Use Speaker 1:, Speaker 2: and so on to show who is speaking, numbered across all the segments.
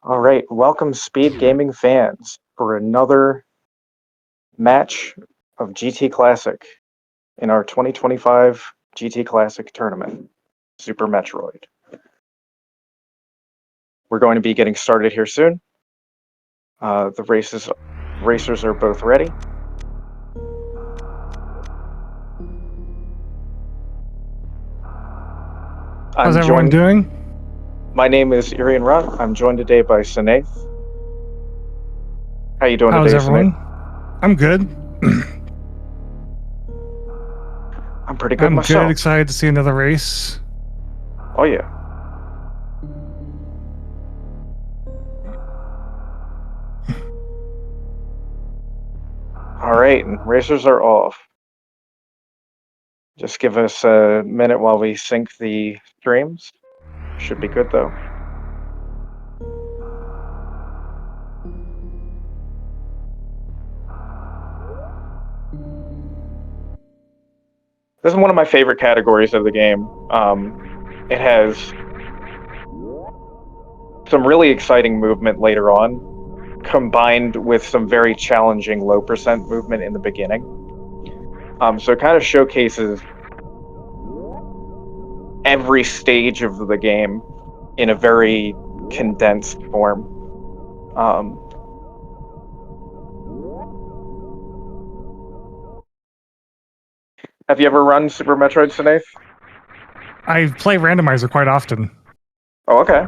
Speaker 1: All right, welcome Speed Gaming fans for another match of GT Classic in our 2025 GT Classic tournament, Super Metroid. We're going to be getting started here soon. The racers are both ready.
Speaker 2: How's everyone doing?
Speaker 1: My name is Irian Rutt. I'm joined today by Sanaith. How you doing
Speaker 2: How's
Speaker 1: today,
Speaker 2: everyone?
Speaker 1: Sanaith?
Speaker 2: I'm good.
Speaker 1: I'm pretty good
Speaker 2: I'm
Speaker 1: myself.
Speaker 2: good. Excited to see another race.
Speaker 1: Oh yeah. All right, and racers are off. Just give us a minute while we sync the streams. Should be good though. This is one of my favorite categories of the game. It has some really exciting movement later on, combined with some very challenging low percent movement in the beginning. So it kind of showcases every stage of the game in a very condensed form. Have you ever run Super Metroid, Sanaith?
Speaker 2: I play randomizer quite often.
Speaker 1: Oh, okay.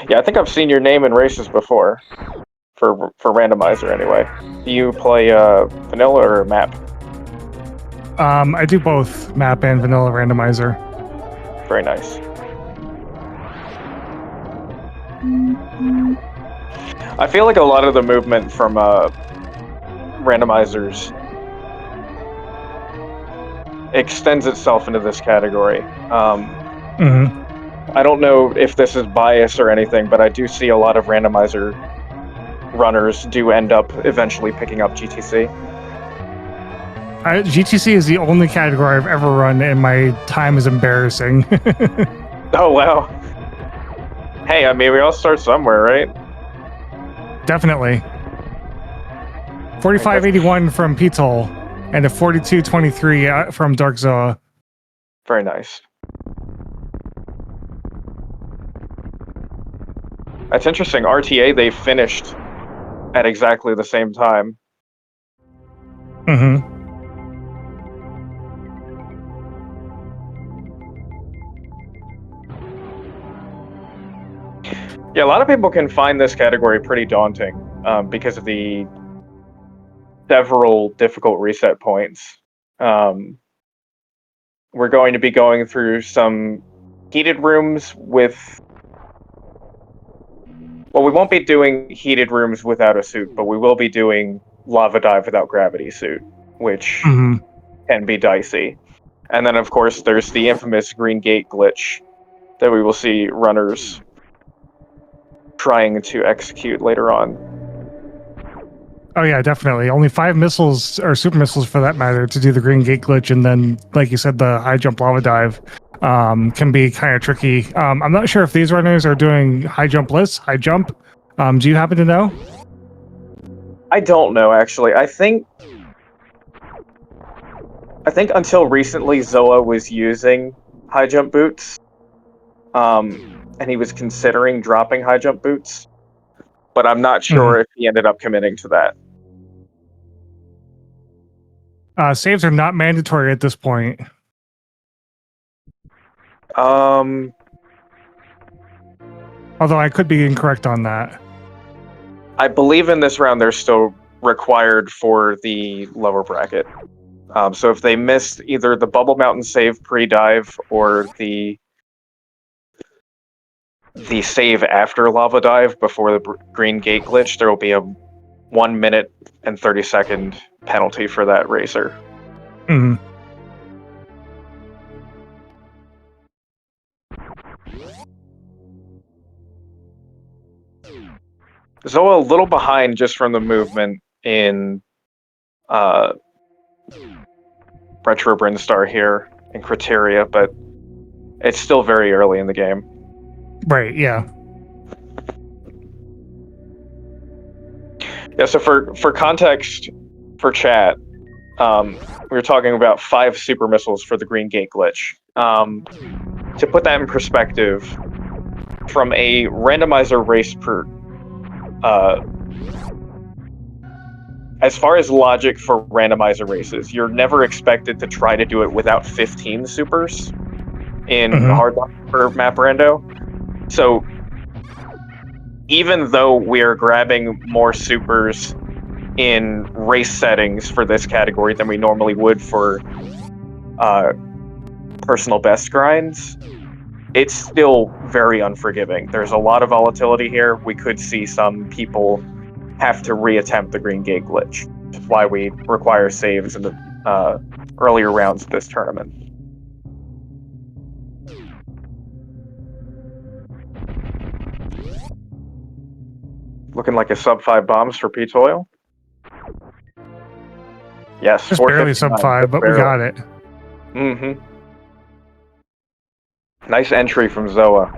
Speaker 1: Yeah, I think I've seen your name in races before. For randomizer, anyway. Do you play vanilla or map?
Speaker 2: I do both map and vanilla randomizer.
Speaker 1: Very nice. I feel like a lot of the movement from randomizers extends itself into this category. I don't know if this is bias or anything, but I do see a lot of randomizer runners do end up eventually picking up GTC.
Speaker 2: GTC is the only category I've ever run, and my time is embarrassing.
Speaker 1: Oh, wow. Hey, I mean, we all start somewhere, right?
Speaker 2: Definitely. 4581 from ptoil and a 4223 from DarkXoa.
Speaker 1: Very nice. That's interesting. RTA, they finished at exactly the same time.
Speaker 2: Mm-hmm.
Speaker 1: Yeah, a lot of people can find this category pretty daunting because of the several difficult reset points. We're going to be going through some heated rooms with... Well, we won't be doing heated rooms without a suit, but we will be doing lava dive without gravity suit, which can be dicey. And then, of course, there's the infamous green gate glitch that we will see runners trying to execute later on.
Speaker 2: Oh yeah, definitely. Only 5 missiles, or super missiles for that matter, to do the green gate glitch, and then, like you said, the high jump lava dive can be kind of tricky. I'm not sure if these runners are doing high jump lists, high jump. Do you happen to know?
Speaker 1: I don't know, actually. I think until recently, Zoa was using high jump boots, and he was considering dropping high jump boots, but I'm not sure if he ended up committing to that.
Speaker 2: Saves are not mandatory at this point.
Speaker 1: Although
Speaker 2: I could be incorrect on that.
Speaker 1: I believe in this round they're still required for the lower bracket. So if they missed either the Bubble Mountain save pre-dive or the save after lava dive before the green gate glitch, there will be a 1 minute and 30-second penalty for that racer. Zoa a little behind just from the movement in Retro Brinstar here in Criteria, but it's still very early in the game.
Speaker 2: Right, yeah.
Speaker 1: Yeah, so for context, for chat, we were talking about 5 super missiles for the Green Gate glitch. To put that in perspective, from a randomizer race as far as logic for randomizer races, you're never expected to try to do it without 15 supers in hard luck for map rando. So even though we are grabbing more supers in race settings for this category than we normally would for personal best grinds, it's still very unforgiving. There's a lot of volatility here. We could see some people have to reattempt the Green Gate glitch. That's why we require saves in the earlier rounds of this tournament. Looking like a sub 5 bombs for ptoil. Yes,
Speaker 2: Just barely sub 5, but we got it.
Speaker 1: Mm-hmm. Nice entry from Zoa.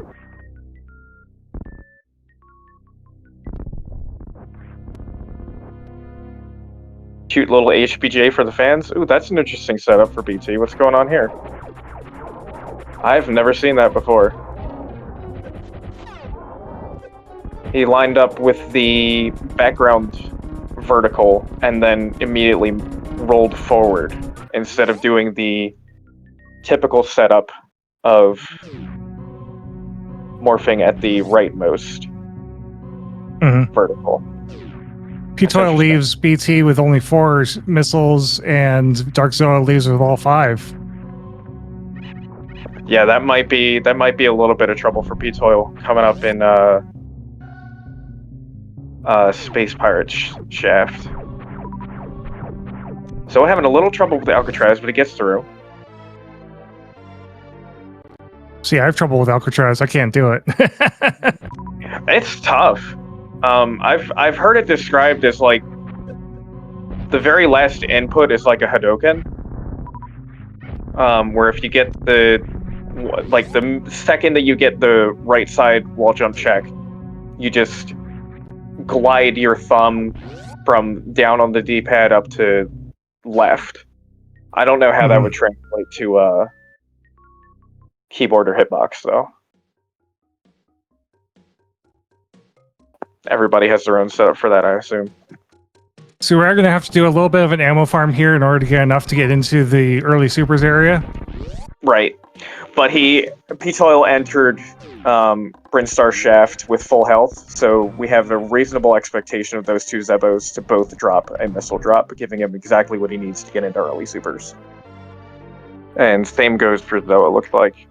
Speaker 1: Cute little HBJ for the fans. Ooh, that's an interesting setup for BT. What's going on here? I've never seen that before. He lined up with the background vertical and then immediately rolled forward instead of doing the typical setup of morphing at the rightmost vertical.
Speaker 2: ptoil leaves BT with only 4 missiles, and DarkXoa leaves with all 5.
Speaker 1: Yeah, that might be a little bit of trouble for ptoil coming up in Space Pirates shaft. So we're having a little trouble with the Alcatraz, but it gets through.
Speaker 2: See, I have trouble with Alcatraz. I can't do it.
Speaker 1: It's tough. I've heard it described as like the very last input is like a Hadoken, where if you get the second that you get the right side wall jump check, you just glide your thumb from down on the D-pad up to left. I don't know how that would translate to keyboard or hitbox though. Everybody has their own setup for that, I assume.
Speaker 2: So we're going to have to do a little bit of an ammo farm here in order to get enough to get into the early supers area.
Speaker 1: Right. But ptoil entered Brinstar Shaft with full health, so we have a reasonable expectation of those 2 Zebos to both drop a missile drop, giving him exactly what he needs to get into early supers. And same goes for Zoa, it looks like.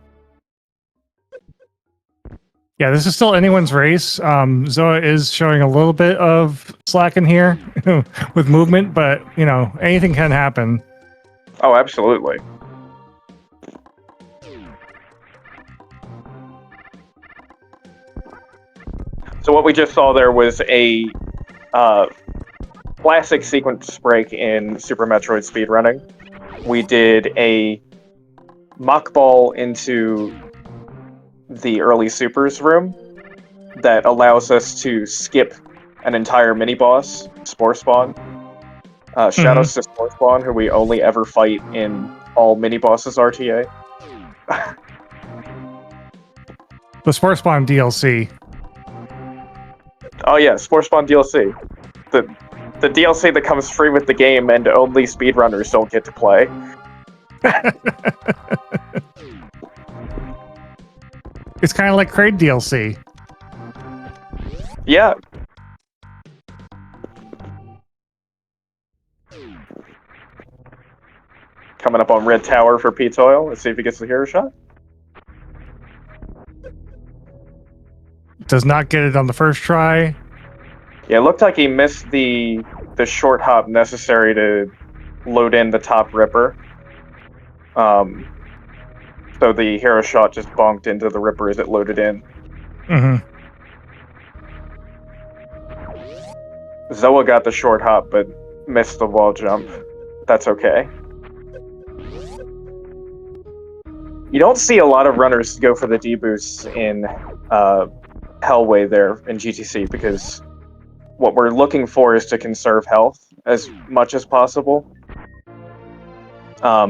Speaker 2: Yeah, this is still anyone's race. Zoa is showing a little bit of slack in here with movement, but, you know, anything can happen.
Speaker 1: Oh, absolutely. So what we just saw there was a classic sequence break in Super Metroid speedrunning. We did a mock ball into the early supers room that allows us to skip an entire mini boss, Spore Spawn. Shoutouts to Spore Spawn, who we only ever fight in all mini bosses RTA.
Speaker 2: The Spore Spawn DLC.
Speaker 1: Oh yeah, Spore Spawn DLC. The DLC that comes free with the game and only speedrunners don't get to play.
Speaker 2: It's kind of like Kraid DLC.
Speaker 1: Yeah. Coming up on Red Tower for ptoil. Let's see if he gets the hero shot.
Speaker 2: Does not get it on the first try.
Speaker 1: Yeah, it looked like he missed the short hop necessary to load in the top ripper. So the hero shot just bonked into the ripper as it loaded in. Zoa got the short hop, but missed the wall jump. That's okay. You don't see a lot of runners go for the D-boosts in Hellway there in GTC, because what we're looking for is to conserve health as much as possible.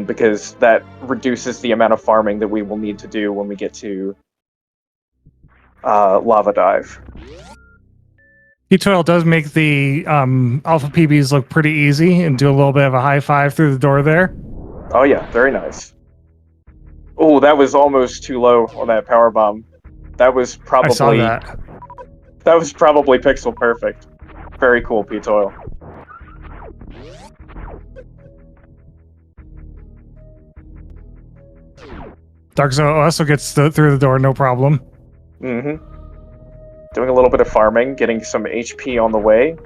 Speaker 1: Because that reduces the amount of farming that we will need to do when we get to Lava Dive.
Speaker 2: ptoil does make the alpha PBs look pretty easy and do a little bit of a high five through the door there.
Speaker 1: Oh yeah, very nice. Oh, that was almost too low on that power bomb. That was probably
Speaker 2: I saw that.
Speaker 1: That was probably pixel perfect. Very cool, ptoil.
Speaker 2: DarkXoa also gets through the door, no problem.
Speaker 1: Mm-hmm. Doing a little bit of farming, getting some HP on the way.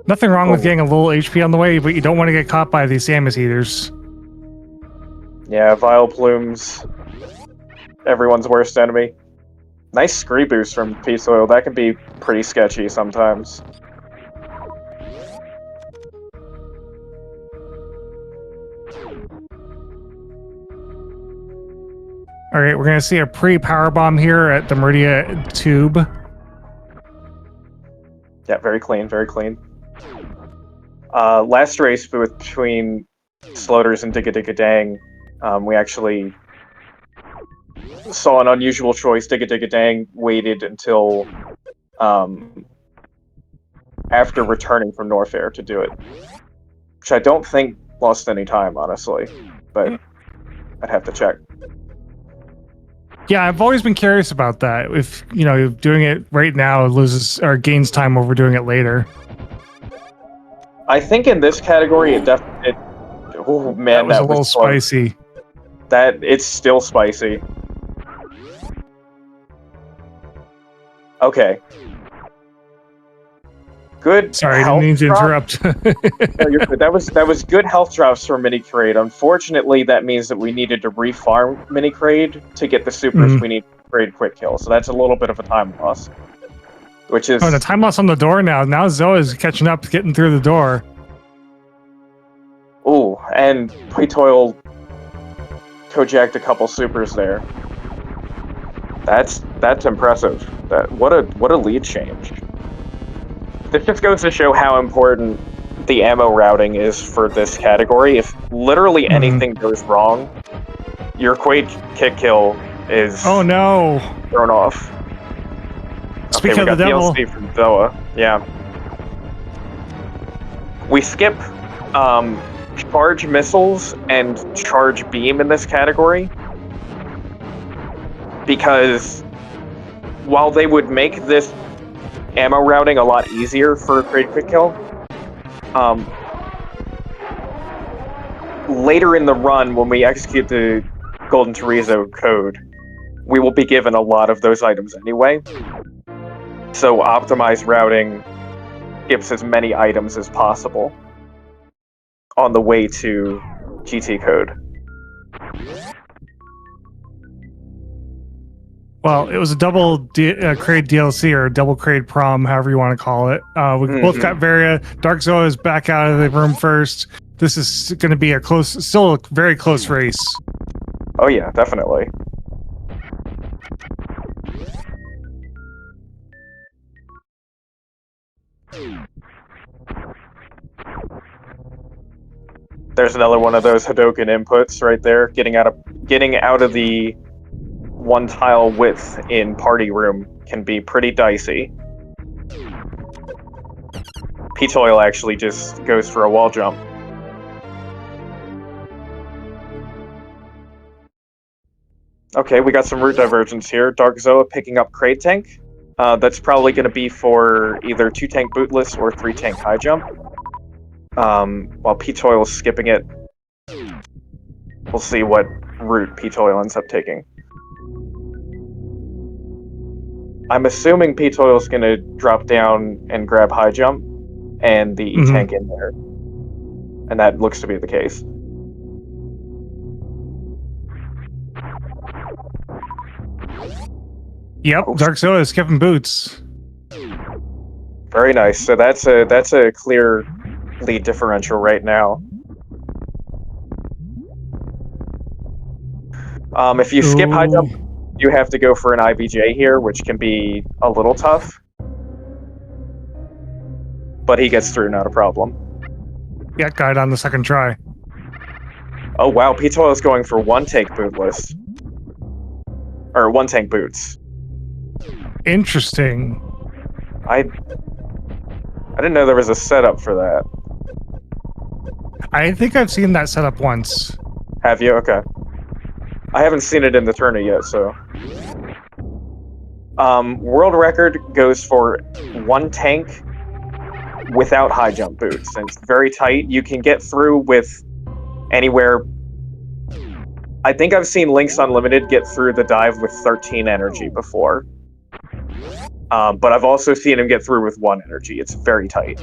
Speaker 2: Nothing wrong with getting a little HP on the way, but you don't want to get caught by these Samus Eaters.
Speaker 1: Yeah, Vile Plumes. Everyone's worst enemy. Nice scree boost from ptoil. That can be pretty sketchy sometimes.
Speaker 2: All right, we're going to see a pre-power bomb here at the Meridia Tube.
Speaker 1: Yeah, very clean, very clean. Last race between Sloters and Digga Digga Dang, we actually saw an unusual choice. Digga Digga Dang waited until after returning from Norfair to do it, which I don't think lost any time, honestly, but I'd have to check.
Speaker 2: Yeah, I've always been curious about that. If, you know, doing it right now loses or gains time over doing it later.
Speaker 1: I think in this category, it definitely... Oh, man,
Speaker 2: that was a little spicy.
Speaker 1: It's still spicy. Okay. Good.
Speaker 2: Sorry, I didn't mean to interrupt.
Speaker 1: No, you're good. That was good health drops for Mini Crade. Unfortunately, that means that we needed to refarm Mini Crade to get the supers we need to Crade quick kill. So that's a little bit of a time loss. Which is...
Speaker 2: Oh, the time loss on the door now. Now Zoa is catching up, getting through the door.
Speaker 1: Ooh, and ptoil co-jacked a couple supers there. That's impressive. What a lead change. This just goes to show how important the ammo routing is for this category. If literally anything goes wrong, your Quake kick kill is
Speaker 2: thrown
Speaker 1: off.
Speaker 2: Speaking of the devil,
Speaker 1: DLC from Zoa. Yeah. We skip charge missiles and charge beam in this category because while they would make this ammo routing a lot easier for a Crade quick kill, later in the run when we execute the Golden Chorizo code, we will be given a lot of those items anyway. So optimized routing gives as many items as possible on the way to GT code.
Speaker 2: Well, it was a double Crade DLC or a double Crade prom, however you want to call it. We both got Varia. DarkXoa is back out of the room first. This is going to be still a very close race.
Speaker 1: Oh yeah, definitely. There's another one of those Hadoken inputs right there. Getting out of the one tile width in party room can be pretty dicey. ptoil actually just goes for a wall jump. Okay, we got some route divergence here. DarkXoa picking up Crate Tank. That's probably going to be for either 2-tank bootless or 3-tank high jump. While ptoil is skipping it. We'll see what route ptoil ends up taking. I'm assuming ptoil is going to drop down and grab high jump and the E-tank in there. And that looks to be the case.
Speaker 2: Yep, DarkXoa is skipping boots.
Speaker 1: Very nice. So that's a clear lead differential right now. If you skip high jump,
Speaker 2: Ooh.
Speaker 1: you have to go for an IBJ here, which can be a little tough. But he gets through, not a problem.
Speaker 2: Yeah, got it on the second try.
Speaker 1: Oh wow, ptoil is going for one tank bootless. Or one tank boots.
Speaker 2: Interesting.
Speaker 1: I didn't know there was a setup for that.
Speaker 2: I think I've seen that setup once.
Speaker 1: Have you? Okay. I haven't seen it in the tourney yet, so. World record goes for one tank without high jump boots, and it's very tight. You can get through with anywhere. I think I've seen Lynx Unlimited get through the dive with 13 energy before. But I've also seen him get through with 1 energy. It's very tight.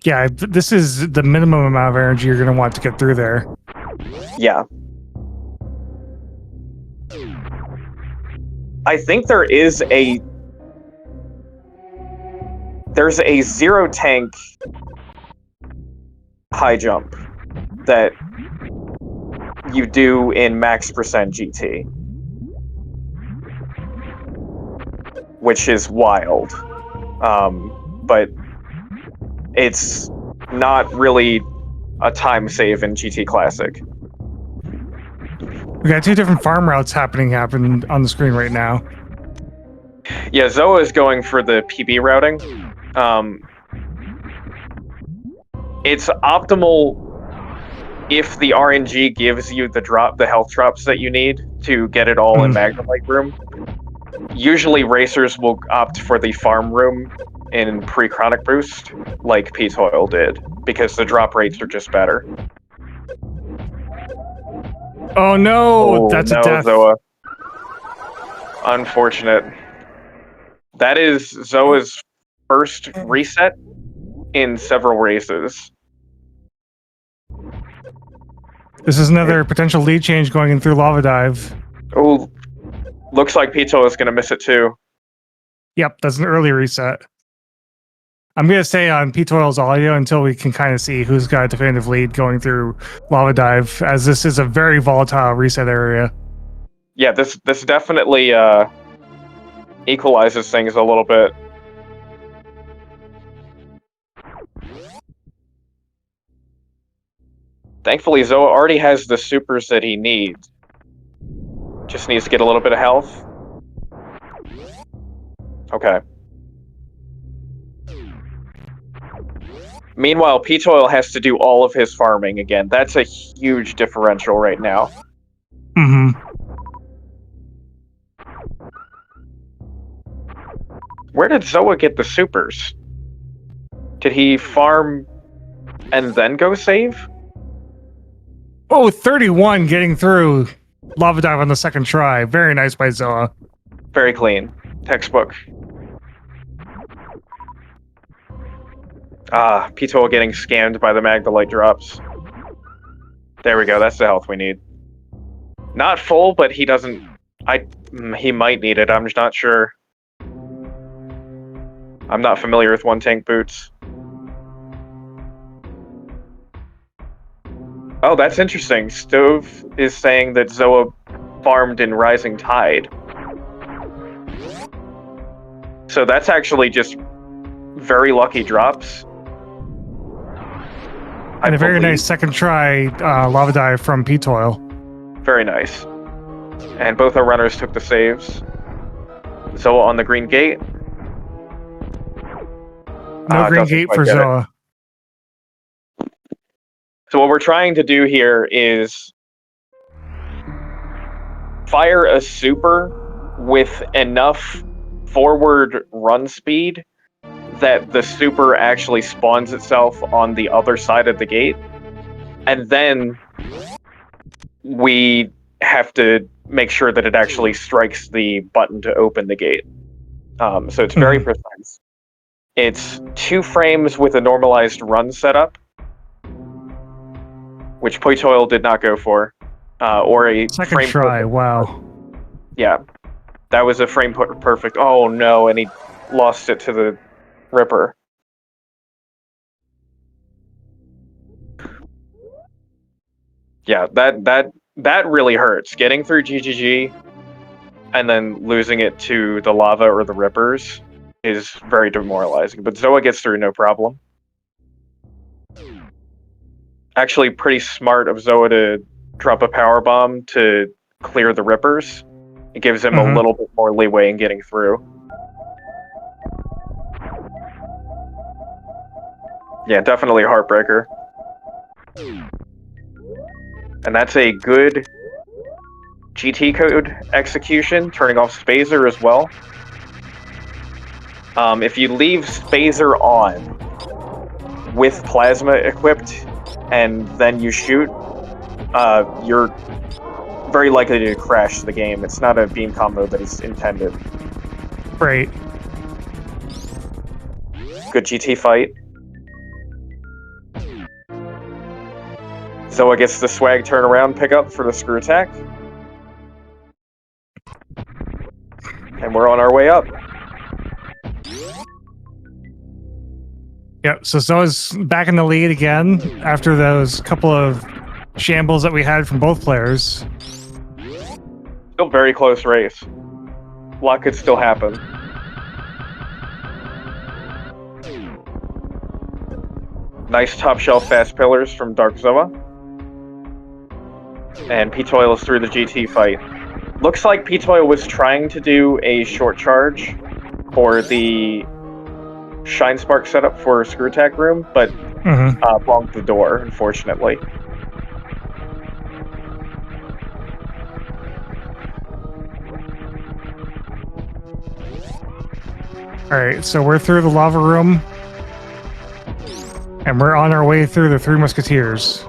Speaker 2: Yeah, this is the minimum amount of energy you're going to want to get through there.
Speaker 1: Yeah. I think there's a 0 tank high jump that you do in max percent GT, which is wild. But it's not really a time save in GT Classic.
Speaker 2: We got 2 different farm routes happening on the screen right now.
Speaker 1: Yeah, Zoa is going for the PB routing. It's optimal if the RNG gives you the health drops that you need to get it all in Magnolite room. Usually racers will opt for the farm room in pre-chronic boost, like ptoil did, because the drop rates are just better.
Speaker 2: Oh no, that's a death.
Speaker 1: Zoa. Unfortunate. That is Zoa's first reset in several races.
Speaker 2: This is another potential lead change going in through Lava Dive.
Speaker 1: Oh, looks like ptoil is going to miss it too.
Speaker 2: Yep, that's an early reset. I'm going to stay on ptoil's audio until we can kind of see who's got a definitive lead going through Lava Dive, as this is a very volatile reset area.
Speaker 1: Yeah, this definitely equalizes things a little bit. Thankfully, Zoa already has the supers that he needs. Just needs to get a little bit of health. Okay. Meanwhile, ptoil has to do all of his farming again. That's a huge differential right now. Where did Zoa get the supers? Did he farm and then go save?
Speaker 2: Oh, 31 getting through Lava Dive on the second try. Very nice by Zoa.
Speaker 1: Very clean. Textbook. Ah, ptoil getting scammed by the Magnolite drops. There we go, that's the health we need. Not full, but he doesn't... he might need it, I'm just not sure. I'm not familiar with one tank boots. Oh, that's interesting. Stove is saying that Zoa farmed in Rising Tide. So that's actually just very lucky drops.
Speaker 2: And a very nice second try Lava Dive from ptoil.
Speaker 1: Very nice. And both our runners took the saves. Zoa on the green gate.
Speaker 2: No green gate for Zoa.
Speaker 1: So what we're trying to do here is fire a super with enough forward run speed that the super actually spawns itself on the other side of the gate. And then we have to make sure that it actually strikes the button to open the gate. So it's very precise. It's 2 frames with a normalized run setup, which ptoil did not go for, or a
Speaker 2: second
Speaker 1: frame
Speaker 2: try.
Speaker 1: perfect.
Speaker 2: Wow.
Speaker 1: Yeah, that was a frame perfect. Oh no, and he lost it to the Ripper. Yeah, that that really hurts. Getting through GGG and then losing it to the lava or the rippers is very demoralizing. But Zoa gets through no problem. Actually, pretty smart of Zoa to drop a power bomb to clear the rippers. It gives him a little bit more leeway in getting through. Yeah, definitely a heartbreaker. And that's a good GT code execution, turning off Spazer as well. If you leave Spazer on with Plasma equipped and then you shoot, you're very likely to crash the game. It's not a beam combo that is intended.
Speaker 2: Right.
Speaker 1: Good GT fight. Zoa gets the swag turnaround pickup for the screw attack. And we're on our way up.
Speaker 2: Yep, so Zoa's back in the lead again after those couple of shambles that we had from both players.
Speaker 1: Still very close race. A lot could still happen. Nice top shelf fast pillars from DarkXoa. And ptoil is through the GT fight. Looks like ptoil was trying to do a short charge for the Shine Spark setup for Screw Attack Room, but blocked the door, unfortunately.
Speaker 2: Alright, so we're through the lava room. And we're on our way through the Three Musketeers.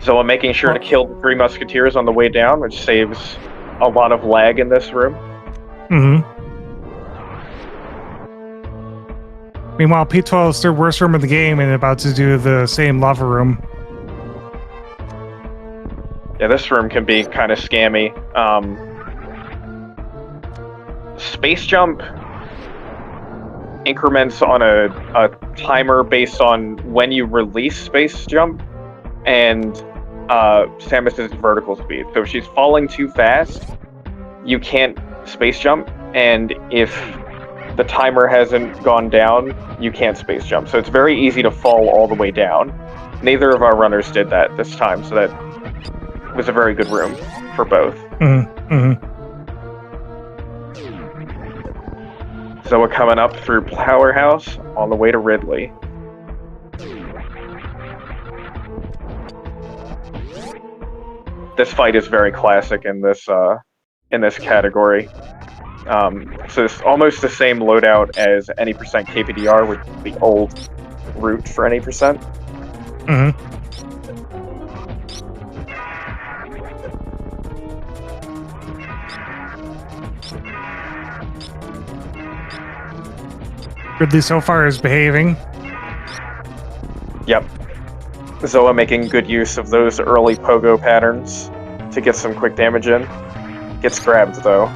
Speaker 1: So I'm making sure to kill the Three Musketeers on the way down, which saves a lot of lag in this room.
Speaker 2: Meanwhile, ptoil is the worst room in the game and about to do the same lava room.
Speaker 1: Yeah, this room can be kind of scammy. Space jump increments on a timer based on when you release space jump and Samus's vertical speed. So if she's falling too fast, you can't space jump, and if the timer hasn't gone down, you can't space jump. So it's very easy to fall all the way down. Neither of our runners did that this time, so that was a very good room for both. So we're coming up through Powerhouse on the way to Ridley. This fight is very classic in this category. So it's almost the same loadout as any percent KPDR with the old route for any percent.
Speaker 2: Ridley so far is behaving.
Speaker 1: Yep. Zoa making good use of those early pogo patterns to get some quick damage in. Gets grabbed though.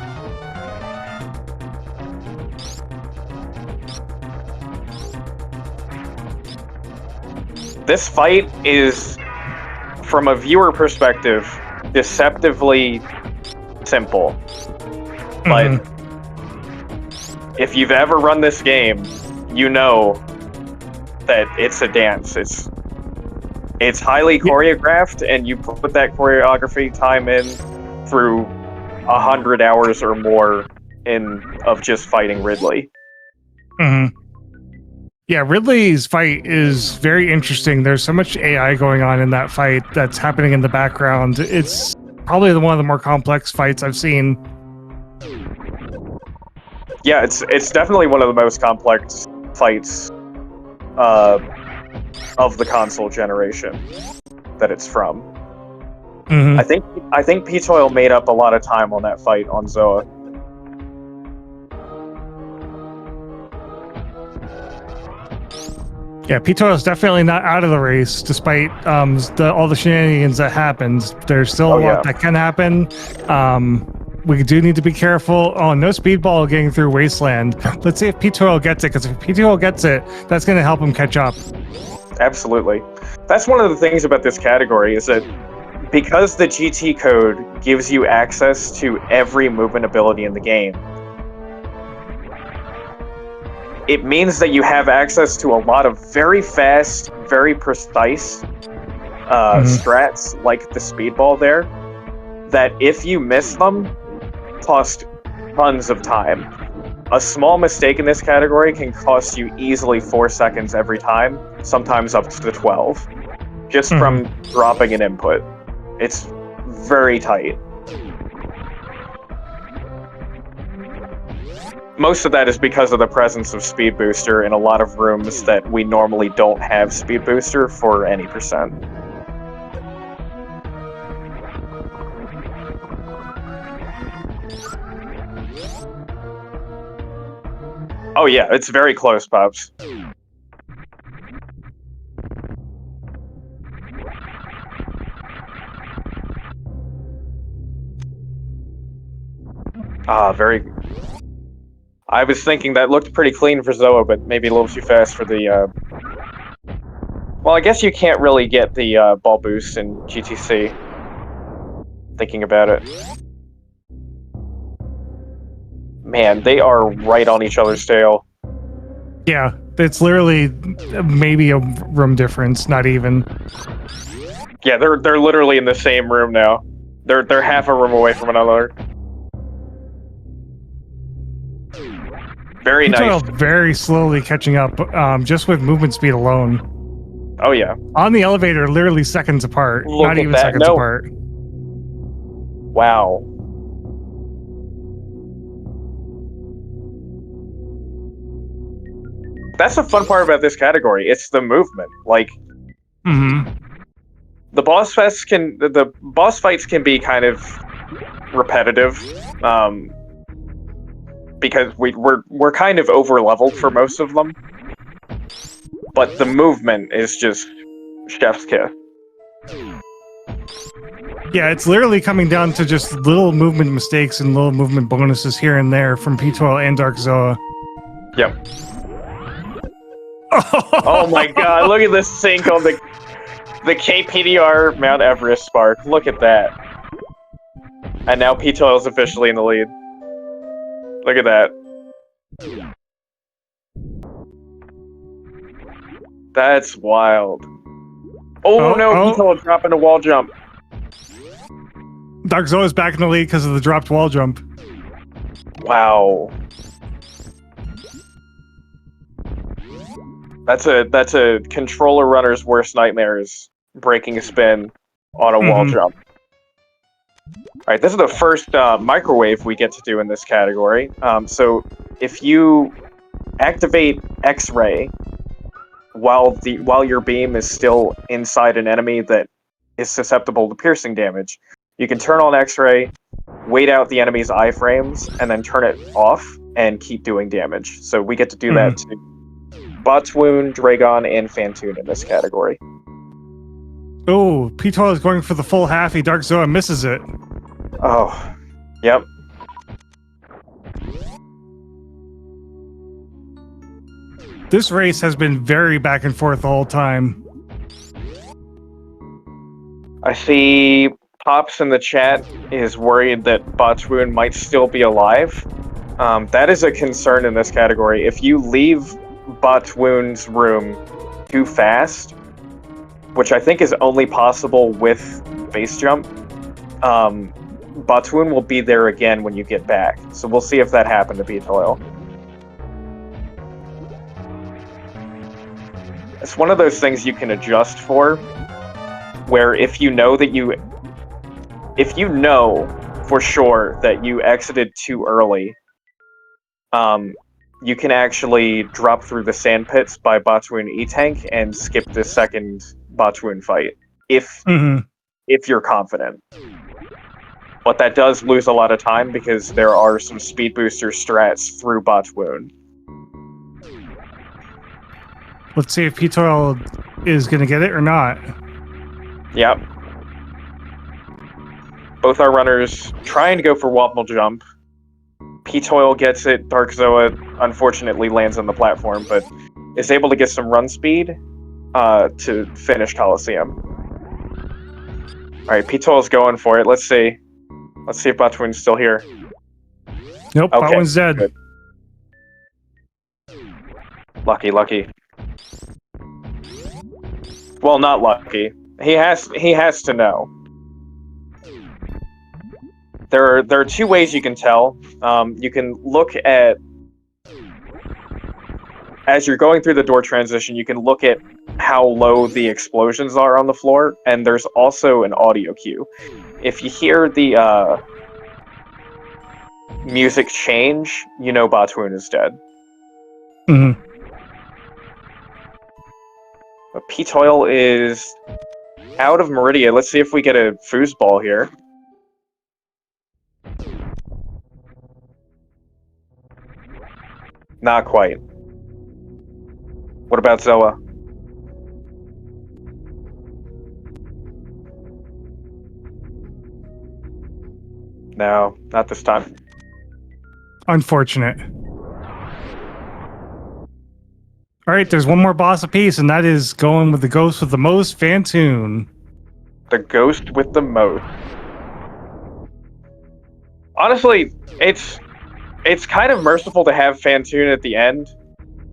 Speaker 1: This fight is, from a viewer perspective, deceptively simple. But if you've ever run this game, you know that it's a dance. It's highly choreographed, and you put that choreography time in through 100 hours or more of just fighting Ridley.
Speaker 2: Yeah, Ridley's fight is very interesting. There's so much AI going on in that fight that's happening in the background. It's probably one of the more complex fights I've seen.
Speaker 1: Yeah, it's definitely one of the most complex fights of the console generation that it's from. I think ptoil made up a lot of time on that fight on Zoa.
Speaker 2: Yeah, ptoil is definitely not out of the race, despite all the shenanigans that happened. There's still a lot that can happen. We do need to be careful. Oh, no speedball getting through Wasteland. Let's see if ptoil gets it, because if ptoil gets it, that's going to help him catch up.
Speaker 1: Absolutely. That's one of the things about this category, is that because the GT code gives you access to every movement ability in the game, it means that you have access to a lot of very fast, very precise strats, like the speedball there, that if you miss them, cost tons of time. A small mistake in this category can cost you easily 4 seconds every time, sometimes up to 12, just from dropping an input. It's very tight. Most of that is because of the presence of Speed Booster in a lot of rooms that we normally don't have Speed Booster for any percent. Oh yeah, it's very close, Pops. Very... I was thinking that looked pretty clean for Zoa, but maybe a little too fast for the, Well, I guess you can't really get the, ball boost in GTC. Thinking about it. Man, they are right on each other's tail.
Speaker 2: Yeah, it's literally maybe a room difference, not even.
Speaker 1: Yeah, they're literally in the same room now. They're half a room away from another. Very nice.
Speaker 2: Very slowly catching up, just with movement speed alone.
Speaker 1: Oh yeah.
Speaker 2: On the elevator, literally seconds apart. Not even seconds apart.
Speaker 1: Wow. That's the fun part about this category. It's the movement. Like, the boss fights can be kind of repetitive, because we're kind of over leveled for most of them. But the movement is just chef's kiss.
Speaker 2: Yeah, it's literally coming down to just little movement mistakes and little movement bonuses here and there from ptoil and DarkXoa.
Speaker 1: Yep. Oh my god, look at this sync on the KPDR Mount Everest spark. Look at that. And now ptoil is officially in the lead. Look at that. That's wild. Oh no, ptoil dropping a wall jump.
Speaker 2: DarkXoa is back in the lead because of the dropped wall jump.
Speaker 1: Wow. That's a controller runner's worst nightmares, breaking a spin on a wall jump. Alright, this is the first microwave we get to do in this category. So if you activate X-ray while your beam is still inside an enemy that is susceptible to piercing damage, you can turn on X-ray, wait out the enemy's iframes, and then turn it off and keep doing damage. So we get to do that to Botswoon, Dragon, and Phantoon in this category.
Speaker 2: Oh, ptoil is going for the full halfie. DarkXoa misses it.
Speaker 1: Oh, yep.
Speaker 2: This race has been very back and forth the whole time.
Speaker 1: I see Pops in the chat is worried that Botswoon might still be alive. That is a concern in this category. If you leave Botswoon's room too fast, which I think is only possible with base jump, Botswoon will be there again when you get back. So we'll see if that happened to ptoil. It's one of those things you can adjust for, where if you know for sure that you exited too early, you can actually drop through the sand pits by Botswoon E-Tank and skip the second Botswoon fight, if you're confident. But that does lose a lot of time because there are some speed booster strats through Botswoon.
Speaker 2: Let's see if ptoil is going to get it or not.
Speaker 1: Yep. Both our runners trying to go for wobble jump. ptoil gets it. DarkXoa unfortunately lands on the platform, but is able to get some run speed to finish Coliseum. All right, ptoil's going for it. Let's see. Let's see if Batuin's still here.
Speaker 2: Nope,
Speaker 1: Okay,
Speaker 2: Batuin's dead.
Speaker 1: Good. Lucky. Well, not lucky. He has to know. There are two ways you can tell. You can look at, as you're going through the door transition, you can look at how low the explosions are on the floor, and there's also an audio cue. If you hear the music change, you know Batuin is dead.
Speaker 2: Mm-hmm.
Speaker 1: But ptoil is out of Meridia. Let's see if we get a foosball here. Not quite. What about Zoa? No, not this time.
Speaker 2: Unfortunate. All right, there's one more boss apiece, and that is going with the ghost with the most, Phantoon.
Speaker 1: The ghost with the most. Honestly, it's kind of merciful to have Phantoon at the end.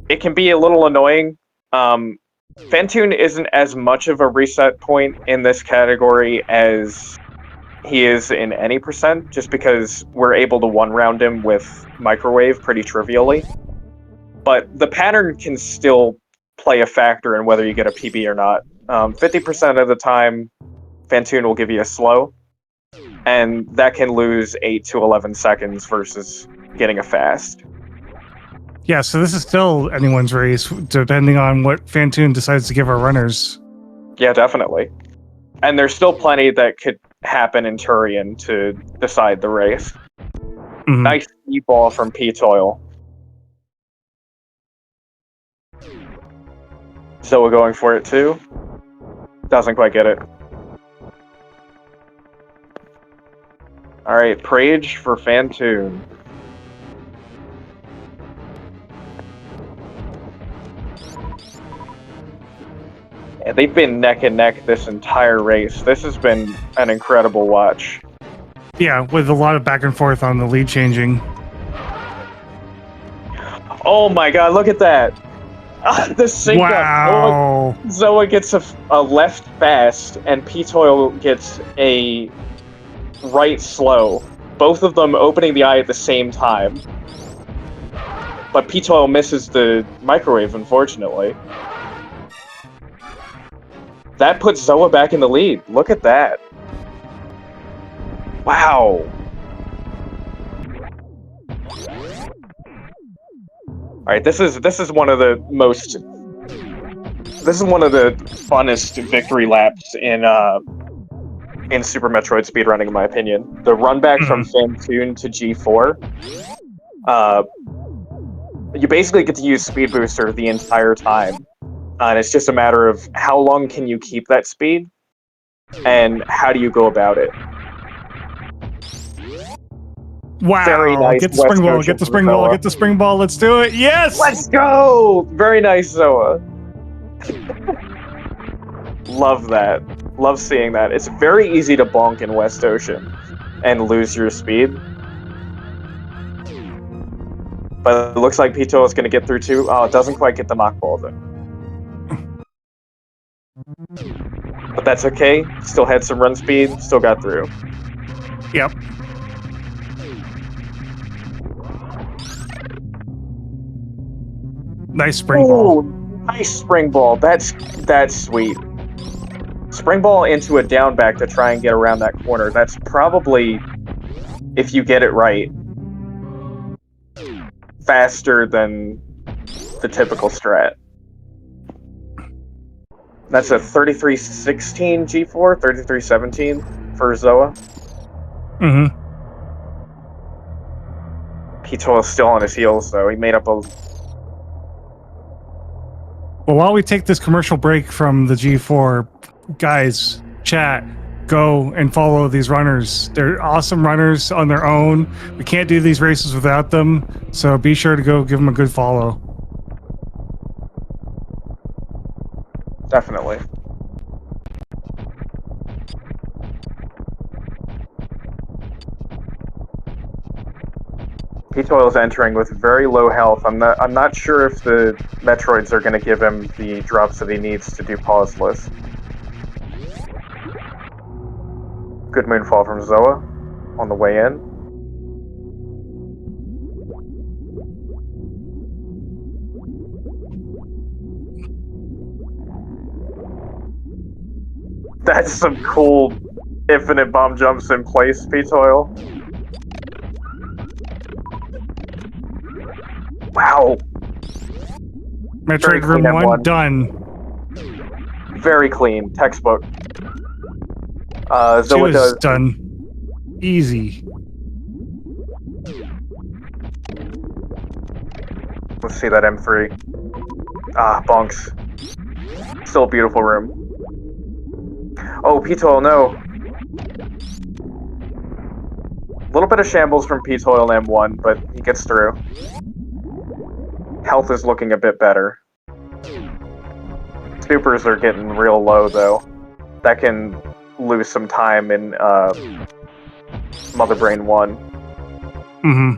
Speaker 1: It can be a little annoying. Phantoon isn't as much of a reset point in this category as he is in any percent, just because we're able to one-round him with Microwave pretty trivially. But the pattern can still play a factor in whether you get a PB or not. 50% of the time, Phantoon will give you a slow, and that can lose 8 to 11 seconds versus getting a fast.
Speaker 2: Yeah, so this is still anyone's race, depending on what Phantoon decides to give our runners.
Speaker 1: Yeah, definitely. And there's still plenty that could happen in Turian to decide the race.
Speaker 2: Mm-hmm.
Speaker 1: Nice ball from ptoil. Zoa going for it too. Doesn't quite get it. Alright, Prage for Phantoon. Yeah, they've been neck and neck this entire race. This has been an incredible watch.
Speaker 2: Yeah, with a lot of back and forth on the lead changing.
Speaker 1: Oh my god, look at that! The sync
Speaker 2: wow.
Speaker 1: up. Zoa gets a left fast, and ptoil gets a right slow. Both of them opening the eye at the same time. But ptoil misses the microwave, unfortunately. That puts Zoa back in the lead. Look at that. Wow. Alright, this is one of the most... This is one of the funnest victory laps in Super Metroid speedrunning, in my opinion. The run back from Phantoon to G4. You basically get to use Speed Booster the entire time. And it's just a matter of how long can you keep that speed, and how do you go about it.
Speaker 2: Wow.
Speaker 1: Very nice.
Speaker 2: Get the spring ball, get the spring ball, get the spring ball. Let's do it. Yes!
Speaker 1: Let's go! Very nice, Zoa. Love that. Love seeing that. It's very easy to bonk in West Ocean and lose your speed. But it looks like ptoil is going to get through too. Oh, it doesn't quite get the mock ball though. But that's okay. Still had some run speed. Still got through.
Speaker 2: Yep. Nice spring ball.
Speaker 1: Nice spring ball. That's sweet. Spring ball into a down back to try and get around that corner. That's probably, if you get it right, faster than the typical strat. That's a 3316 G4, 3317 for Zoa.
Speaker 2: Mm-hmm.
Speaker 1: ptoil is still on his heels, though. He made up a...
Speaker 2: Well, while we take this commercial break from the G4, guys, chat, go and follow these runners. They're awesome runners on their own. We can't do these races without them, so be sure to go give them a good follow.
Speaker 1: Definitely. Ptoil is entering with very low health. I'm not sure if the Metroids are going to give him the drops that he needs to do pauseless. Good moonfall from Zoa on the way in. That's some cool infinite bomb jumps in place, Ptoil. Wow.
Speaker 2: Metroid Room 1 done.
Speaker 1: Very clean. Textbook.
Speaker 2: 2
Speaker 1: Zoa
Speaker 2: is
Speaker 1: does.
Speaker 2: done. Easy.
Speaker 1: Let's see that M3. Ah, bonks. Still a beautiful room. Oh, Ptoil, no. A little bit of shambles from Ptoil in M1, but he gets through. Health is looking a bit better. Supers are getting real low, though. That can lose some time in Mother Brain 1.
Speaker 2: Mm-hmm.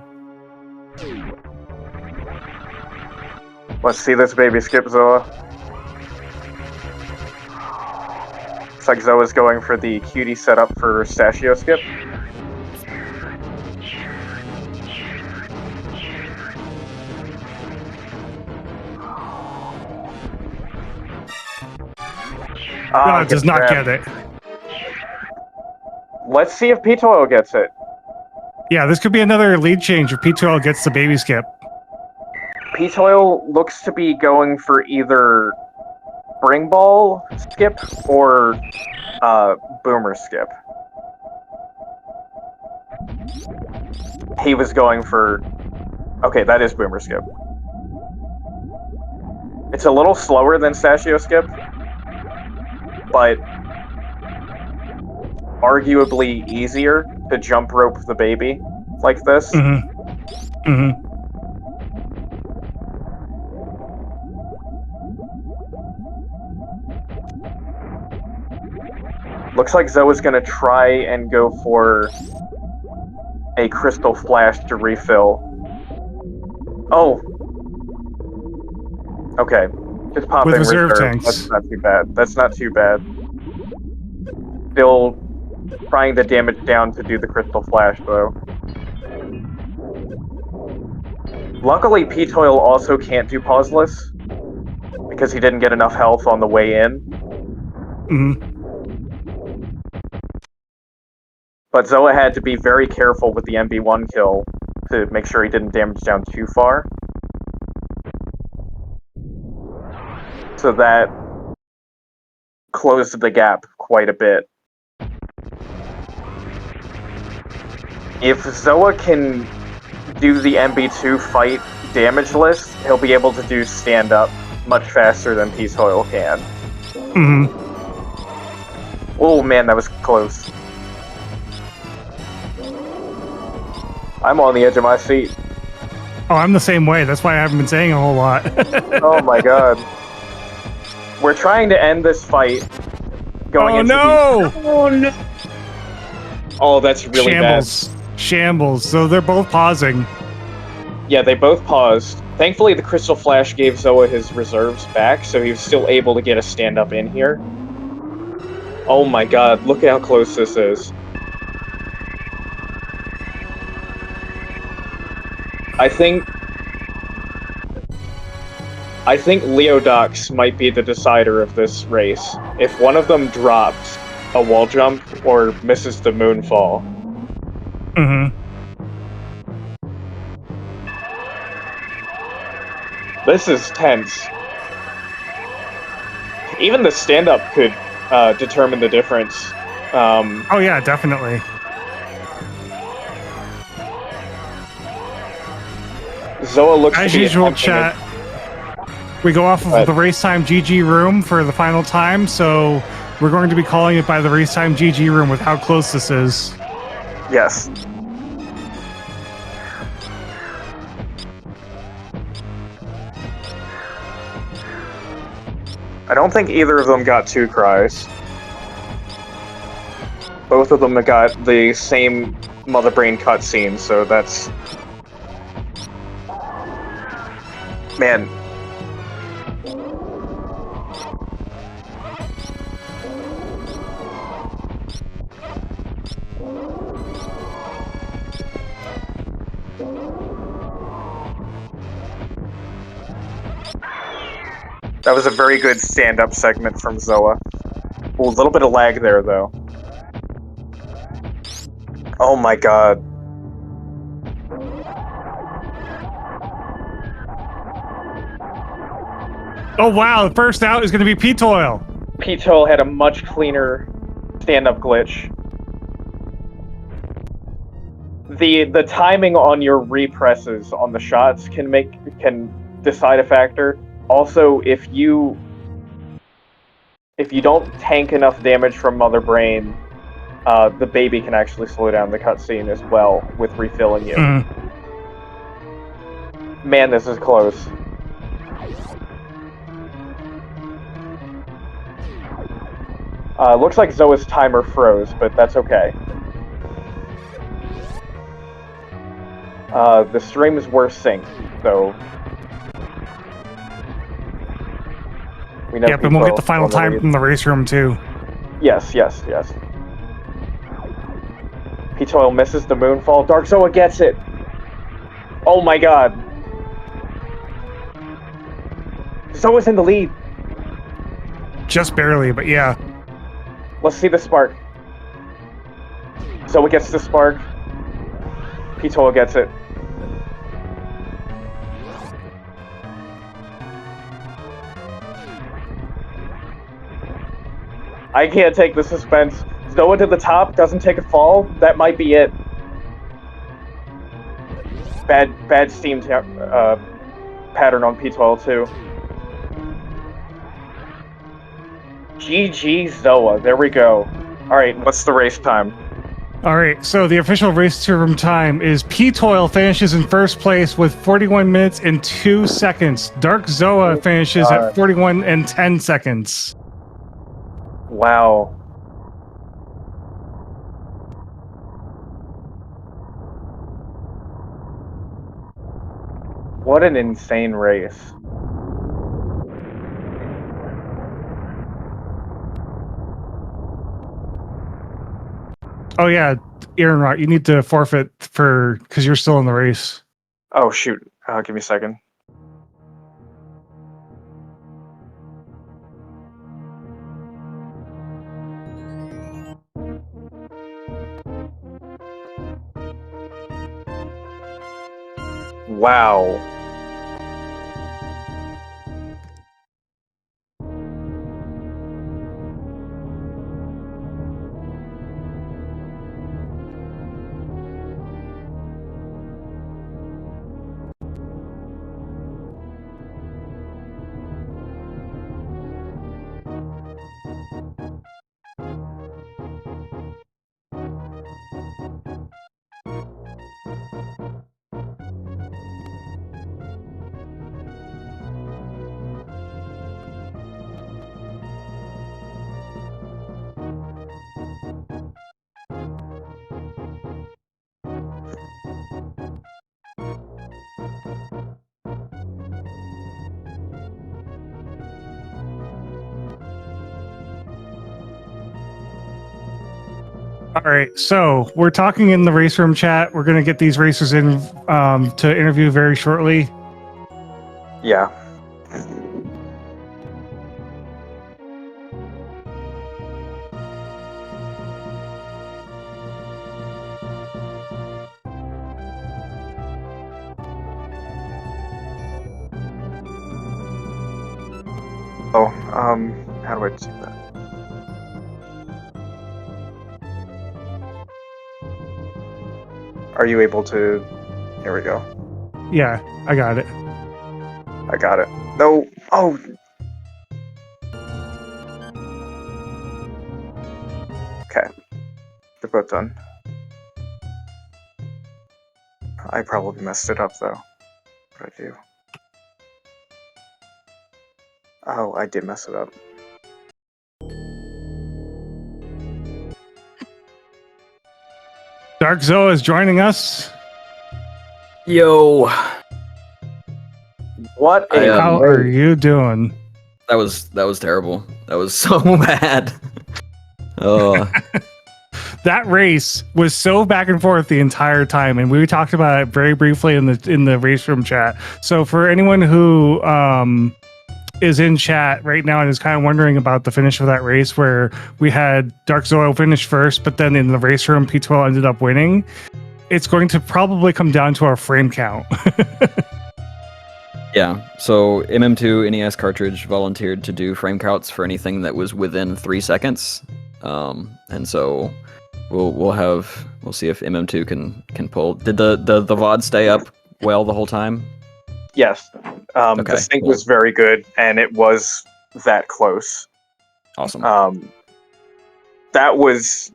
Speaker 1: Let's see this baby skip, Zoa. Looks like Zoa's going for the cutie setup for Stachio skip.
Speaker 2: No, it does not get it.
Speaker 1: Let's see if Ptoil gets it.
Speaker 2: Yeah, this could be another lead change if Ptoil gets the baby skip.
Speaker 1: Ptoil looks to be going for either Bring Ball skip or Boomer skip. He was going for... Okay, that is Boomer skip. It's a little slower than Stachio skip, but arguably easier to jump rope the baby like this.
Speaker 2: Mm-hmm. Mm-hmm.
Speaker 1: Looks like Zoa's gonna try and go for a crystal flash to refill. Oh. Okay. Just pop
Speaker 2: With
Speaker 1: in
Speaker 2: reserve
Speaker 1: reserve.
Speaker 2: tanks.
Speaker 1: That's not too bad. That's not too bad. Still trying to damage down to do the crystal flash, though. Luckily, Ptoil also can't do pauseless because he didn't get enough health on the way in.
Speaker 2: Mm-hmm.
Speaker 1: But Zoa had to be very careful with the MB1 kill to make sure he didn't damage down too far. So that closed the gap quite a bit. If Zoa can do the MB2 fight damageless, he'll be able to do stand-up much faster than Ptoil can.
Speaker 2: Mm-hmm.
Speaker 1: Oh man, that was close. I'm on the edge of my seat.
Speaker 2: Oh, I'm the same way. That's why I haven't been saying a whole lot.
Speaker 1: Oh my god. We're trying to end this fight. Going into
Speaker 2: Oh no!
Speaker 1: Oh, that's really
Speaker 2: Shambles. Shambles. So they're both pausing.
Speaker 1: Yeah, they both paused. Thankfully, the Crystal Flash gave Zoa his reserves back, so he was still able to get a stand-up in here. Oh my god, look at how close this is. I think Leodox might be the decider of this race. If one of them drops a wall jump or misses the moonfall.
Speaker 2: Mm-hmm.
Speaker 1: This is tense. Even the stand-up could determine the difference.
Speaker 2: Oh yeah, definitely.
Speaker 1: Zoa looks
Speaker 2: as
Speaker 1: to be
Speaker 2: usual, chat. We go off of the race time GG room for the final time, so we're going to be calling it by the race time GG room with how close this is.
Speaker 1: Yes. I don't think either of them got 2 cries. Both of them got the same Mother Brain cutscene, so that's... Man. That was a very good stand-up segment from Zoa. Ooh, a little bit of lag there, though. Oh my god.
Speaker 2: Oh wow, the first out is going to be ptoil.
Speaker 1: Ptoil had a much cleaner stand-up glitch. The timing on your represses on the shots can decide a factor. Also, if you don't tank enough damage from Mother Brain, the baby can actually slow down the cutscene as well with refilling you. Man, this is close. Looks like Zoa's timer froze, but that's okay. The streams were synced, so... We know
Speaker 2: Yep, and we'll get the final time from the race room, too.
Speaker 1: Yes. ptoil misses the moonfall. DarkXoa gets it! Oh my god. Zoa's in the lead.
Speaker 2: Just barely, but yeah.
Speaker 1: Let's see the spark. Zoa gets the spark. ptoil gets it. I can't take the suspense. Zoa to the top, doesn't take a fall. That might be it. Bad steam pattern on ptoil too. GG Zoa. There we go. All right, what's the race time?
Speaker 2: All right, so the official race to room time is ptoil finishes in first place with 41 minutes and 2 seconds. DarkXoa finishes at 41 and 10 seconds.
Speaker 1: Wow. What an insane race.
Speaker 2: Oh yeah, Aaron, you need to forfeit because you're still in the race.
Speaker 1: Oh shoot, give me a second. Wow.
Speaker 2: All right, so we're talking in the race room chat. We're going to get these racers in to interview very shortly.
Speaker 1: Yeah. Oh, how do I do that? Are you able to... Here we go.
Speaker 2: Yeah, I got it.
Speaker 1: I got it. No! Oh! Okay. They're both done. I probably messed it up, though. What did I do? Oh, I did mess it up.
Speaker 2: DarkXoa is joining us.
Speaker 3: Yo,
Speaker 1: What a
Speaker 2: How are you doing?
Speaker 3: that was terrible. That was so bad.
Speaker 2: That race was so back and forth the entire time, and we talked about it very briefly in the race room chat. So for anyone who is in chat right now and is kind of wondering about the finish of that race, where we had DarkXoa finish first, but then in the race room, ptoil ended up winning. It's going to probably come down to our frame count.
Speaker 3: Yeah, so MM2 NES cartridge volunteered to do frame counts for anything that was within 3 seconds, and so we'll see if MM2 can pull. Did the VOD stay up well the whole time?
Speaker 1: Yes.
Speaker 3: Okay,
Speaker 1: the sync
Speaker 3: cool.
Speaker 1: was very good, and it was that close.
Speaker 3: Awesome.
Speaker 1: That was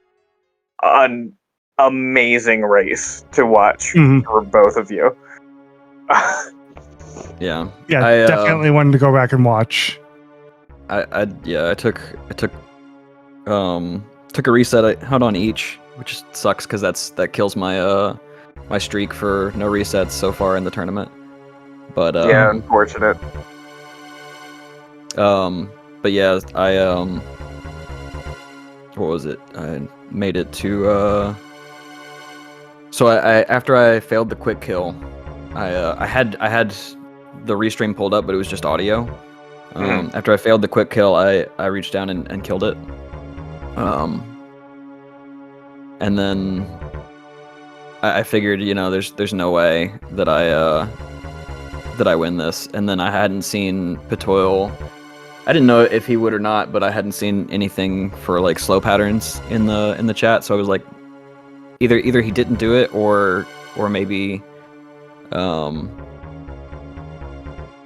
Speaker 1: an amazing race to watch for both of you.
Speaker 3: Yeah.
Speaker 2: Yeah,
Speaker 3: I
Speaker 2: definitely wanted to go back and watch.
Speaker 3: I took a reset out on each, which sucks because that kills my my streak for no resets so far in the tournament. But
Speaker 1: yeah, unfortunate.
Speaker 3: But yeah, I what was it? I made it to so I after I failed the quick kill, I had the restream pulled up, but it was just audio. After I failed the quick kill, I reached down and killed it. And then I figured, there's no way that I win this. And then I hadn't seen ptoil. I didn't know if he would or not, but I hadn't seen anything for like slow patterns in the chat. So I was like, either he didn't do it or maybe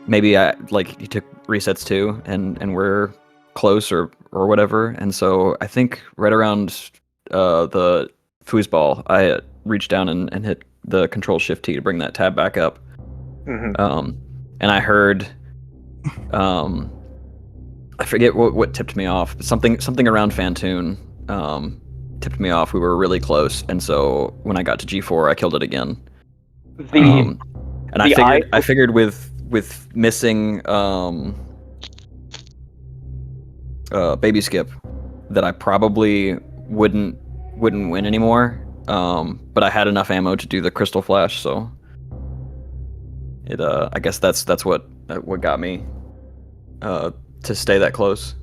Speaker 3: maybe he took resets too, and we're close or whatever. And so I think right around the foosball, I reached down and hit the Control Shift T to bring that tab back up. And I heard, I forget what tipped me off, but something around Fantoon tipped me off. We were really close, and so when I got to G4, I killed it again. I figured with missing baby skip that I probably wouldn't win anymore. But I had enough ammo to do the crystal flash, so it I guess that's what got me to stay that close.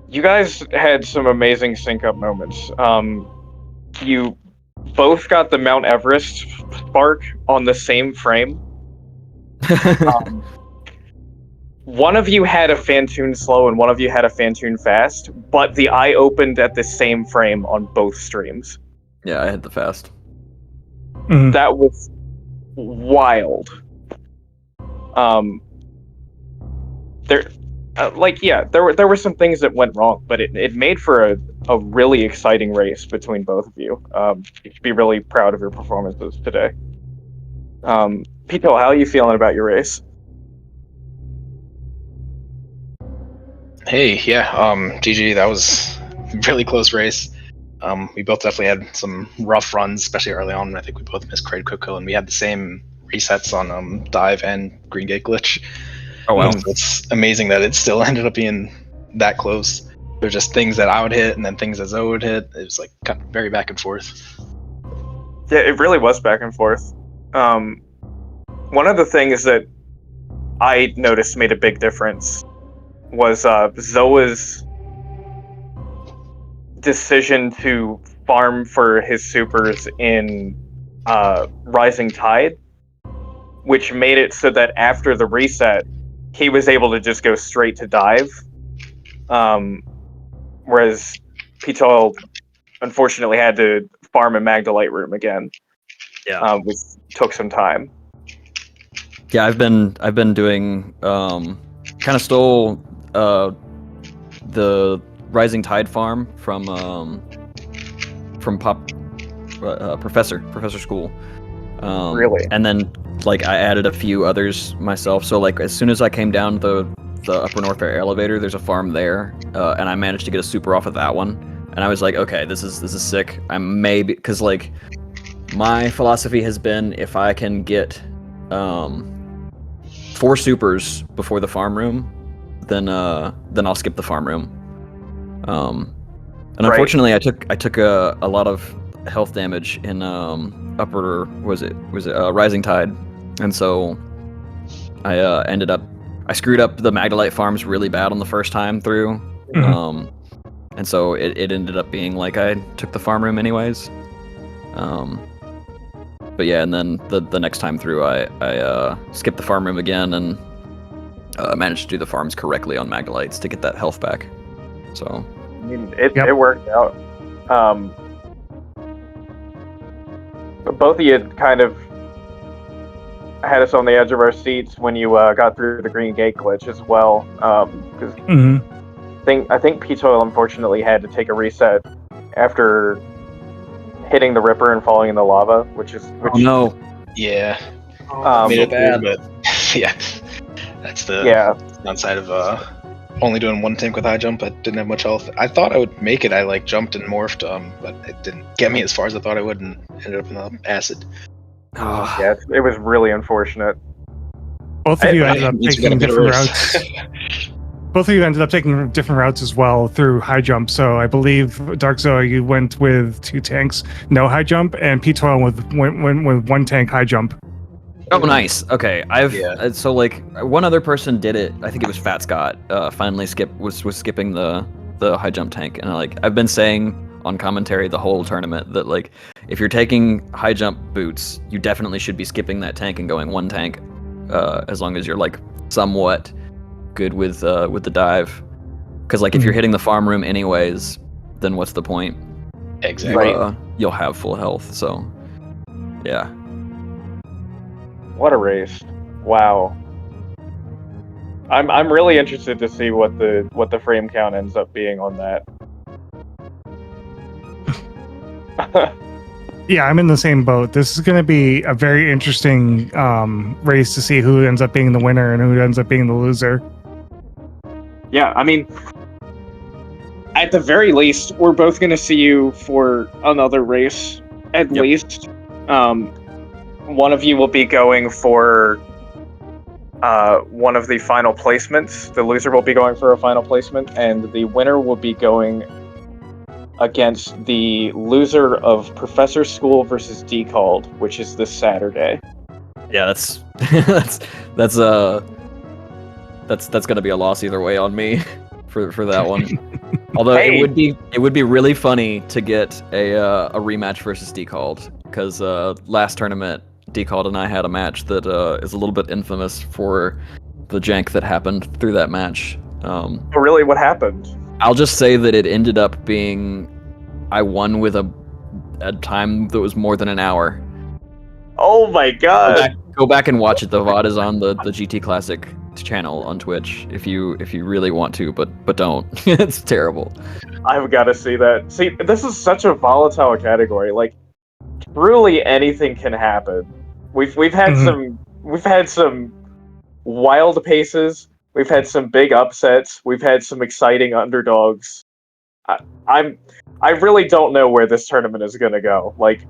Speaker 1: You guys had some amazing sync up moments. You both got the Mount Everest spark on the same frame. One of you had a Fantoon slow and one of you had a Fantoon fast, but the eye opened at the same frame on both streams.
Speaker 3: Yeah, I had the fast.
Speaker 1: That was wild. There were some things that went wrong, but it made for a really exciting race between both of you. You should be really proud of your performances today. ptoil, how are you feeling about your race?
Speaker 4: Hey, yeah, GG, that was a really close race. We both definitely had some rough runs, especially early on. I think we both missed Crate Coco, and we had the same resets on Dive and Green Gate Glitch.
Speaker 3: Oh wow.
Speaker 4: So it's amazing that it still ended up being that close. There's just things that I would hit and then things that Zoe would hit. It was like kind of very back and forth.
Speaker 1: Yeah, it really was back and forth. One of the things that I noticed made a big difference was Zoa's decision to farm for his supers in Rising Tide, which made it so that after the reset, he was able to just go straight to dive. Whereas ptoil unfortunately had to farm in Magdalite room again.
Speaker 3: Yeah.
Speaker 1: Which took some time.
Speaker 3: Yeah, I've been doing kind of stole the Rising Tide farm from Professor School.
Speaker 1: Really?
Speaker 3: And then I added a few others myself. So as soon as I came down the the Upper North Air elevator. There's a farm there, and I managed to get a super off of that one. And I was like, okay, this is sick. I may be, because like my philosophy has been, if I can get 4 supers before the farm room, then I'll skip the farm room. And unfortunately, I took a lot of health damage in upper was it Rising Tide, and so I screwed up the Magdalite farms really bad on the first time through, and so it ended up being like I took the farm room anyways. But yeah, and then the next time through, I skipped the farm room again and managed to do the farms correctly on Magdalites to get that health back. So
Speaker 1: I mean, it worked out. Both of you kind of had us on the edge of our seats when you got through the green gate glitch as well. Because I think ptoil unfortunately had to take a reset after hitting the Ripper and falling in the lava,
Speaker 3: oh no,
Speaker 4: Yeah.
Speaker 1: Made
Speaker 4: it
Speaker 3: bad.
Speaker 4: through, but yeah, that's the downside of only doing one tank with high jump. I didn't have much health. I thought I would make it. I like jumped and morphed, but it didn't get me as far as I thought I would, and ended up in the acid.
Speaker 1: Yeah, it was really unfortunate.
Speaker 2: Both of you ended up taking different routes. Both of you ended up taking different routes as well through high jump. So I believe DarkXoa, you went with 2 tanks, no high jump, and ptoil went with 1 tank high jump.
Speaker 3: Oh, nice. Okay, so like one other person did it. I think it was Fat Scott. Finally, was skipping the high jump tank, and I've been saying on commentary the whole tournament that like if you're taking high jump boots, you definitely should be skipping that tank and going 1 tank, as long as you're like somewhat good with the dive, because like if you're hitting the farm room anyways, then what's the point?
Speaker 4: Exactly.
Speaker 3: You'll have full health. So yeah.
Speaker 1: What a race! Wow. I'm really interested to see what the frame count ends up being on that.
Speaker 2: Yeah, I'm in the same boat. This is going to be a very interesting race to see who ends up being the winner and who ends up being the loser.
Speaker 1: Yeah, I mean, at the very least, we're both going to see you for another race, at least. One of you will be going for one of the final placements. The loser will be going for a final placement, and the winner will be going against the loser of Professor School versus Decalled, which is this Saturday.
Speaker 3: Yeah, that's gonna be a loss either way on me for that one. Although it would be really funny to get a rematch versus Decalled, because last tournament Decalled and I had a match that is a little bit infamous for the jank that happened through that match.
Speaker 1: Really, what happened?
Speaker 3: I'll just say that it ended up being I won with a time that was more than an hour.
Speaker 1: Oh my god!
Speaker 3: Go back and watch it. The VOD is on the GT Classic channel on Twitch if you really want to, but don't. It's terrible.
Speaker 1: I've got to see that. See, this is such a volatile category. Like, truly anything can happen. We've had some wild paces. We've had some big upsets. We've had some exciting underdogs. I really don't know where this tournament is going to go. Like,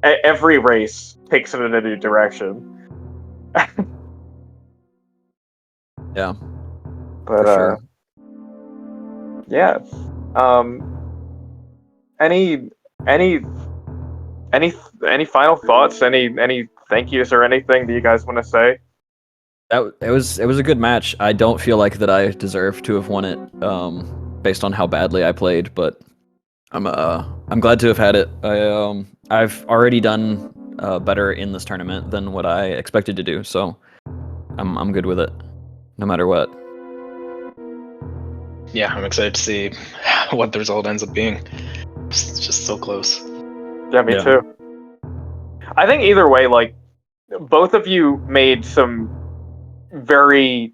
Speaker 1: every race takes it in a new direction.
Speaker 3: Yeah.
Speaker 1: But
Speaker 3: sure.
Speaker 1: Yeah. Any final thoughts? Any thank yous or anything that you guys want to say?
Speaker 3: It was a good match. I don't feel like that I deserve to have won it, based on how badly I played, but I'm glad to have had it. I've already done better in this tournament than what I expected to do, so I'm good with it, no matter what.
Speaker 4: Yeah, I'm excited to see what the result ends up being. It's just so close.
Speaker 1: Yeah, me too. I think either way, like, both of you made some very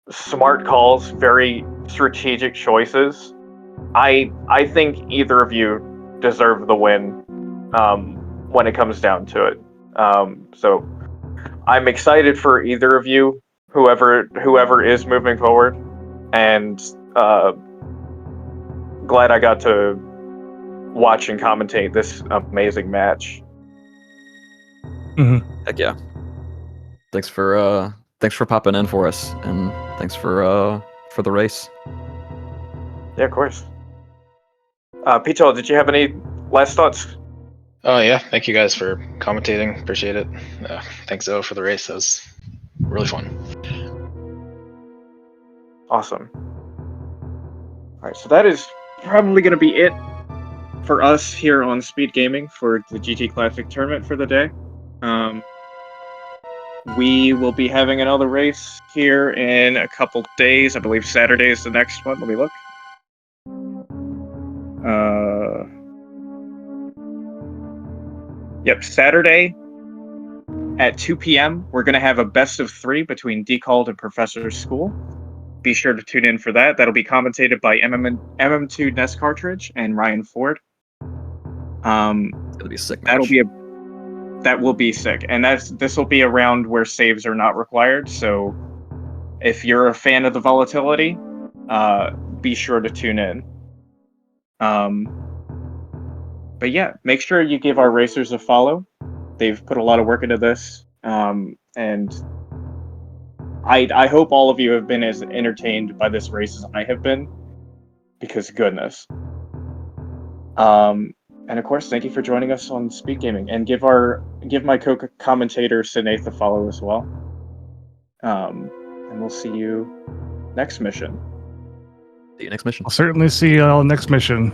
Speaker 1: smart calls, very strategic choices. I think either of you deserve the win when it comes down to it. So I'm excited for either of you. whoever is moving forward, and glad I got to watch and commentate this amazing match.
Speaker 3: Heck yeah. Thanks for popping in for us, and thanks for the race.
Speaker 1: Yeah, of course. Ptoil, did you have any last thoughts?
Speaker 4: Oh yeah, thank you guys for commentating. Appreciate it. Thanks Zoe for the race. That was really fun.
Speaker 1: Awesome. All right, so that is probably going to be it for us here on Speed Gaming for the GT Classic tournament for the day. We will be having another race here in a couple days. I believe Saturday is the next one. Let me look. Yep, Saturday at 2 p.m. We're going to have a best of 3 between Decalled and Professor's School. Be sure to tune in for that. That'll be commentated by MM2 Nest Cartridge and Ryan Ford.
Speaker 3: It's gonna be a sick match.
Speaker 1: That will be sick, and this will be a round where saves are not required. So, if you're a fan of the volatility, be sure to tune in. But yeah, make sure you give our racers a follow. They've put a lot of work into this, and I hope all of you have been as entertained by this race as I have been, because goodness. And of course, thank you for joining us on Speed Gaming, and give my co-commentator Sineath a follow as well. And we'll see you next mission.
Speaker 3: See you next mission.
Speaker 2: I'll certainly see you all next mission.